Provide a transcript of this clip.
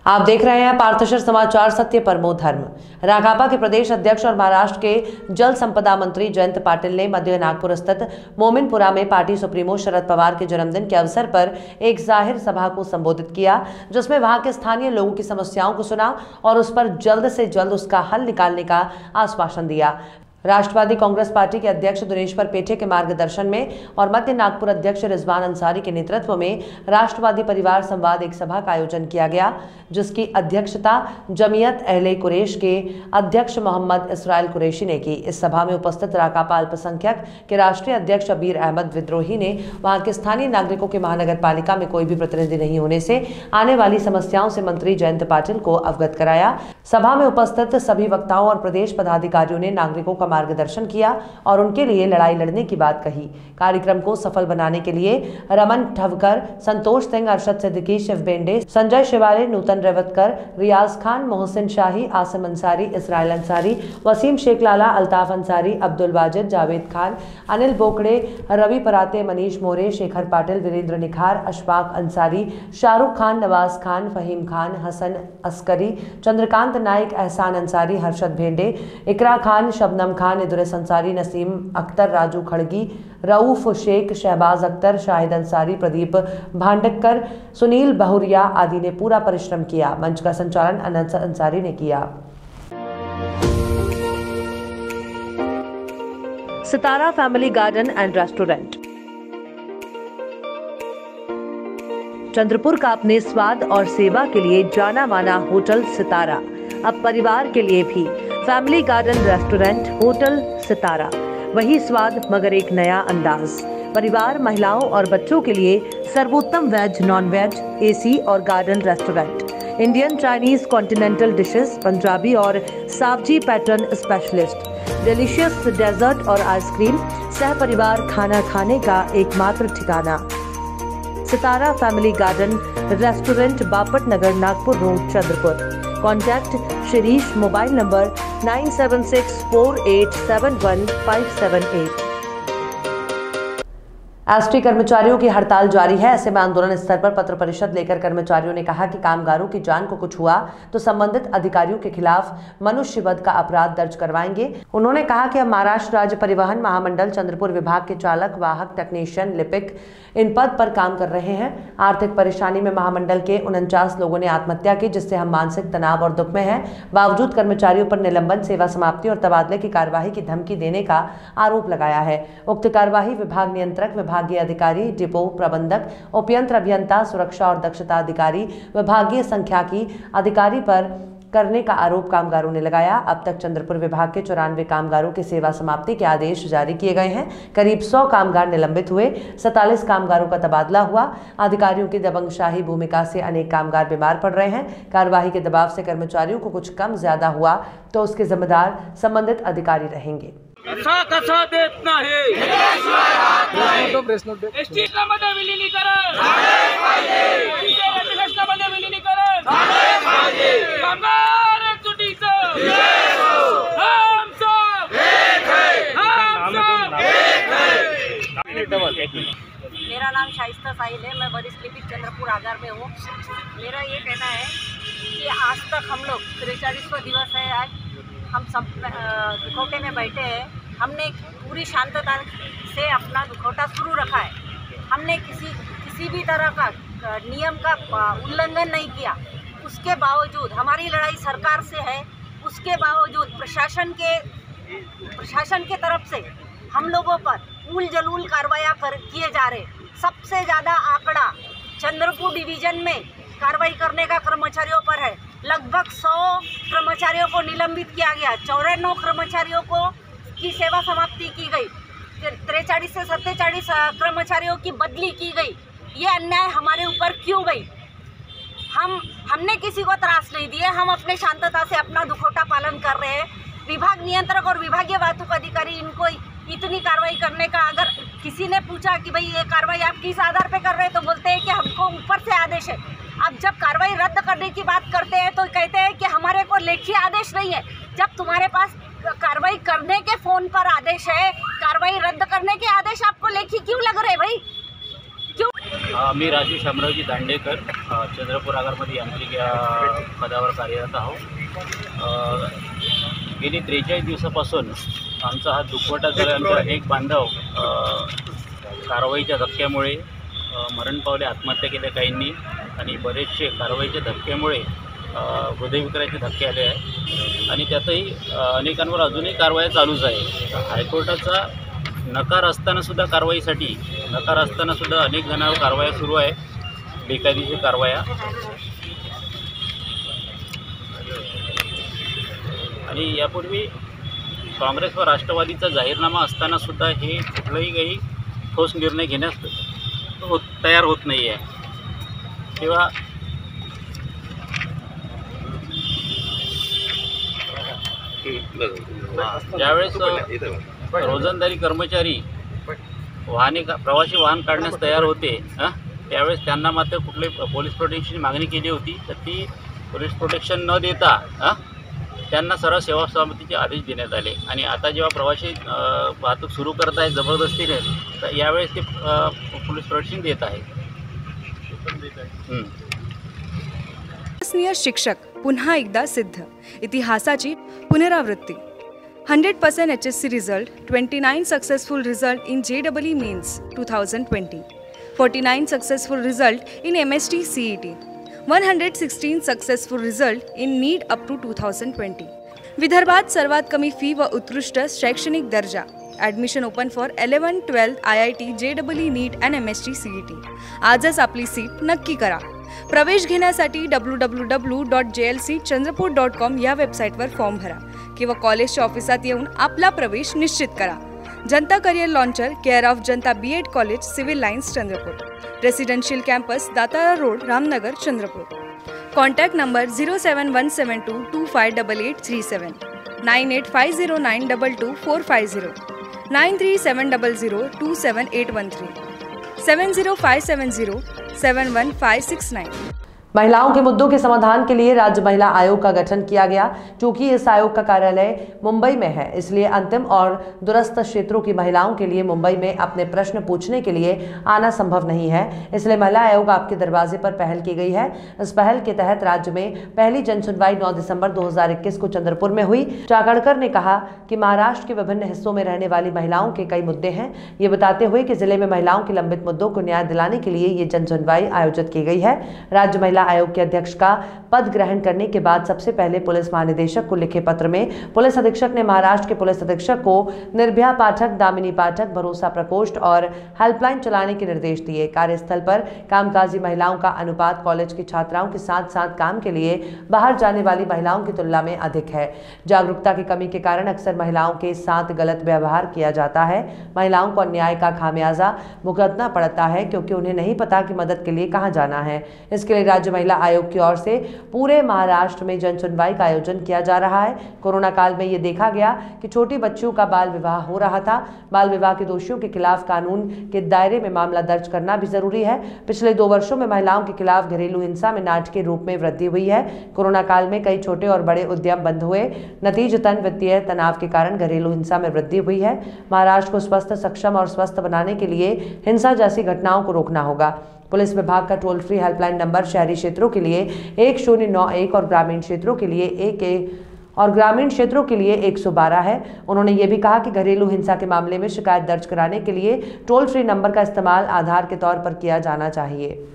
आप देख रहे हैं पार्थशर समाचार, सत्य परमो धर्म। राकांपा के प्रदेश अध्यक्ष और महाराष्ट्र के जल संपदा मंत्री जयंत पाटिल ने मध्य नागपुर स्थित मोमिनपुरा में पार्टी सुप्रीमो शरद पवार के जन्मदिन के अवसर पर एक जाहिर सभा को संबोधित किया, जिसमें वहां के स्थानीय लोगों की समस्याओं को सुना और उस पर जल्द से जल्द उसका हल निकालने का आश्वासन दिया। राष्ट्रवादी कांग्रेस पार्टी के अध्यक्ष दुनेश्वर पेठे के मार्गदर्शन में और मध्य नागपुर अध्यक्ष रिजवान अंसारी के नेतृत्व में राष्ट्रवादी परिवार संवाद एक सभा का आयोजन किया गया, जिसकी अध्यक्षता जमीयत अहले कुरैश के अध्यक्ष मोहम्मद इसराइल कुरैशी ने की। इस सभा में उपस्थित राकांपा अल्पसंख्यक के राष्ट्रीय अध्यक्ष शब्बीर अहमद विद्रोही ने वहां के स्थानीय नागरिकों के महानगर पालिका में कोई भी प्रतिनिधि नहीं होने से आने वाली समस्याओं से मंत्री जयंत पाटिल को अवगत कराया। सभा में उपस्थित सभी वक्ताओं और प्रदेश पदाधिकारियों ने नागरिकों का मार्गदर्शन किया और उनके लिए लड़ाई लड़ने की बात कही। कार्यक्रम को सफल बनाने के लिए रमन ठवकर, संतोष सिंह, अरशद सिद्दीकी, शिव बेंडे, संजय शिवाले, नूतन रेवतकर, रियाज खान, मोहसिन शाही, आसिम अंसारी, इसराइल अंसारी, वसीम शेख लाला, अल्ताफ अंसारी, अब्दुल वाजिद, जावेद खान, अनिल बोकड़े, रवि पराते, मनीष मोरे, शेखर पाटिल, वीरेंद्र निखार, अशफाक अंसारी, शाहरुख खान, नवाज खान, फहीम खान, हसन अस्करी, चंद्रकांत नाइक, एहसान अंसारी, हर्षद भेंडे, इकरा खान, शबनम खान, इदरिस अंसारी, नसीम अख्तर, राजू खड़गी, रऊफ शेख, शहबाज अख्तर, शाहिद अंसारी, प्रदीप भांडक्कर, सुनील बहुरिया आदि ने पूरा परिश्रम किया। मंच का संचालन अनंत अंसारी ने किया। Sitara family garden and restaurant Chandrapur का अपने स्वाद और सेवा के लिए जाना माना होटल सितारा अब परिवार के लिए भी फैमिली गार्डन रेस्टोरेंट होटल सितारा, वही स्वाद मगर एक नया अंदाज। परिवार, महिलाओं और बच्चों के लिए सर्वोत्तम वेज, नॉन वेज, एसी और garden restaurant, Indian, Chinese, continental dishes, Punjabi और Saoji pattern specialist, delicious dessert और आइसक्रीम, सह परिवार खाना खाने का एकमात्र ठिकाना। Sitara family garden restaurant, Bapat Nagar, Nagpur road, Chandrapur. Contact Shirish, mobile number 9764871578। ST कर्मचारियों की हड़ताल जारी है। ऐसे में आंदोलन स्तर पर पत्र परिषद लेकर कर्मचारियों ने कहा कि कामगारों की जान को कुछ हुआ तो संबंधित अधिकारियों के खिलाफ मनुष्यवध का अपराध दर्ज करवाएंगे। उन्होंने कहा कि अब महाराष्ट्र राज्य परिवहन महामंडल चंद्रपुर विभाग के चालक, वाहक, टेक्नीशियन, लिपिक इन पद पर काम कर रहे हैं। आर्थिक परेशानी में महामंडल के 49 लोगों ने आत्महत्या की, जिससे हम मानसिक तनाव और दुख में हैं। बावजूद कर्मचारियों पर निलंबन, सेवा समाप्ति और तबादले की कार्यवाही की धमकी देने का आरोप लगाया है। उक्त कार्यवाही विभाग नियंत्रक, विभागीय अधिकारी, डिपो प्रबंधक, उपयंत्र अभियंता, सुरक्षा और दक्षता अधिकारी, विभागीय संख्याकी अधिकारी पर करने का आरोप कामगारों ने लगाया। अब तक चंद्रपुर विभाग के 94 कामगारों की सेवा समाप्ति के आदेश जारी किए गए हैं। करीब 100 कामगार निलंबित हुए, 47 कामगारों का तबादला हुआ। अधिकारियों की दबंगशाही भूमिका से अनेक कामगार बीमार पड़ रहे हैं। कार्यवाही के दबाव से कर्मचारियों को कुछ कम ज्यादा हुआ तो उसके जिम्मेदार संबंधित अधिकारी रहेंगे। कसा देत नाही एसटीमध्ये विलीनीकरण झाले पाहिजे, एसटीमध्ये विलीनीकरण झाले पाहिजे, कामगार एकजुटीचं हम सब एक है, हम सब एक है। मेरा नाम शाइस्ता साहिल है, मैं वरिष्ठ लिपिक चंद्रपुर आगार में हूँ। मेरा ये कहना है कि आज तक हम लोग 43वां दिवस है, आज हम सब दुखौटे में बैठे हैं। हमने पूरी शांतता से अपना दुखौटा शुरू रखा है। हमने किसी भी तरह का नियम का उल्लंघन नहीं किया। उसके बावजूद हमारी लड़ाई सरकार से है। उसके बावजूद प्रशासन के तरफ से हम लोगों पर उल जलूल कार्रवाइयाँ किए जा रहे। सबसे ज़्यादा आंकड़ा चंद्रपुर डिवीज़न में कार्रवाई करने का कर्मचारियों पर है। लगभग 100 कर्मचारियों को निलंबित किया गया, 94 कर्मचारियों की सेवा समाप्ति की गई, 43 से 47 कर्मचारियों की बदली की गई। ये अन्याय हमारे ऊपर क्यों गई? हमने किसी को त्रास नहीं दिए। हम अपने शांतता से अपना दुखौटा पालन कर रहे हैं। विभाग नियंत्रक और विभागीय वाहतूक अधिकारी इनको इतनी कार्रवाई करने का, अगर किसी ने पूछा कि भाई ये कार्रवाई आप किस आधार पे कर रहे हैं, तो बोलते हैं कि हमको ऊपर से आदेश है। अब जब कार्रवाई रद्द करने की बात करते हैं तो कहते हैं कि हमारे को लेखी आदेश नहीं है। जब तुम्हारे पास कार्रवाई करने के फोन पर आदेश है, कार्रवाई रद्द करने के आदेश आपको लेखी क्यों लग रहे भाई? क्यों? मी राजू शामरावजी दांडेकर चंद्रपूर आगारमध्ये यांत्रिक या पदावर कार्यरत आहोत। गेली 43 दिवसापासून आमचा हा दुखवटा झाला। आमचे अनेक बांधव कारवाईच्या धक्क्यामुळे मरण पावले, आत्महत्या केल्या काहींनी, आणि बरेचसे कारवाईच्या धक्क्यामुळे हृदयविकाराचे धक्के आले आहे, आणि त्यातही अनेकांवर अजूनही कारवाया चालूच आहे। हायकोर्टाचा नकार असतानासुद्धा कारवाईसाठी नकार असतानासुद्धा अनेक जणांवर कारवाया सुरू आहे, बेकायदेशीर कारवाया। आणि यापूर्वी काँग्रेस व राष्ट्रवादीचा जाहीरनामा असतानासुद्धा हे कुठलाही काही ठोस निर्णय घेण्यास तयार होत नाही आहे। तेव्हा ज्यावेळेस रोजंदारी कर्मचारी प्रवासी वाहन काढण्यास तयार होते, त्यावेळेस त्यांना मात्र कुठले पोलीस प्रोटेक्शनची मागणी केली होती, तर ती पोलीस प्रोटेक्शन न देता त्यांना सरळ सेवा समितीचे आदेश देण्यात आले। आणि आता जेव्हा प्रवासी वाहतूक सुरू करत आहे जबरदस्तीने, तर यावेळेस ते पोलीस प्रोटेक्शन देत आहे। विश्वसनीय शिक्षक पुन्हा एकदा सिद्ध, इतिहासाची पुनरावृत्ती। 100% HSC result, 29 successful result in JEE Mains 2020, 49 successful result in MST CET, 116 successful result in NEET up to 2020। विदर्भात सर्वात कमी फी व उत्कृष्ट शैक्षणिक दर्जा। Admission open for 11, 12 IIT, JEE NEET and MST CET। आजच आपली सीट नक्की करा। प्रवेश घेण्यासाठी www.jlcchandrapur.com या वेबसाईटवर फॉर्म भरा किंवा कॉलेजच्या ऑफिसात येऊन आपला प्रवेश निश्चित करा। Janata career launcher, care of Janata BEd college, civil lines, Chandrapur. Residential campus, Datara road, Ramnagar, Chandrapur. Contact number 07172258837, 9850922450, 9370027813, 70570715569। महिलाओं के मुद्दों के समाधान के लिए राज्य महिला आयोग का गठन किया गया। चूंकि इस आयोग का कार्यालय मुंबई में है, इसलिए अंतिम और दूरस्थ क्षेत्रों की महिलाओं के लिए मुंबई में अपने प्रश्न पूछने के लिए आना संभव नहीं है। इसलिए महिला आयोग आपके दरवाजे पर पहल की गई है। इस पहल के तहत राज्य में पहली जन सुनवाई 9 दिसंबर 2021 को चंद्रपुर में हुई। जागड़कर ने कहा कि महाराष्ट्र के विभिन्न हिस्सों में रहने वाली महिलाओं के कई मुद्दे हैं। ये बताते हुए कि जिले में महिलाओं के लंबित मुद्दों को न्याय दिलाने के लिए ये जन सुनवाई आयोजित की गई है। राज्य महिला आयोग के अध्यक्ष का पद ग्रहण करने के बाद सबसे पहले पुलिस महानिदेशक को लिखे पत्र में पुलिस अधीक्षक ने महाराष्ट्र के पुलिस अधीक्षक को निर्भया पाठक, दामिनी पाठक, भरोसा प्रकोष्ठ और हेल्पलाइन चलाने के निर्देश दिए। कार्यस्थल पर कामकाजी महिलाओं का अनुपात कॉलेज की छात्राओं के साथ साथ काम के लिए बाहर जाने वाली महिलाओं की तुलना में अधिक है। जागरूकता की कमी के कारण अक्सर महिलाओं के साथ गलत व्यवहार किया जाता है। महिलाओं को अन्याय का खामियाजा भुगतना पड़ता है क्योंकि उन्हें नहीं पता कि मदद के लिए कहां जाना है। इसके लिए राज्य महिला आयोग की ओर से पूरे महाराष्ट्र में जन सुनवाई का आयोजन किया जा रहा है। कोरोना काल में ये देखा गया कि छोटी बच्चियों का बाल विवाह हो रहा था। बाल विवाह के दोषियों के खिलाफ कानून के दायरे में मामला दर्ज करना भी जरूरी है। पिछले 2 वर्षों में महिलाओं के खिलाफ घरेलू हिंसा में नाटकीय रूप में वृद्धि हुई है। कोरोना काल में कई छोटे और बड़े उद्यम बंद हुए। नतीजतन वित्तीय तनाव के कारण घरेलू हिंसा में वृद्धि हुई है। महाराष्ट्र को स्वस्थ, सक्षम और स्वस्थ बनाने के लिए हिंसा जैसी घटनाओं को रोकना होगा। पुलिस विभाग का टोल फ्री हेल्पलाइन नंबर शहरी क्षेत्रों के लिए 1091 और ग्रामीण क्षेत्रों के लिए 112 है। उन्होंने ये भी कहा कि घरेलू हिंसा के मामले में शिकायत दर्ज कराने के लिए टोल फ्री नंबर का इस्तेमाल आधार के तौर पर किया जाना चाहिए।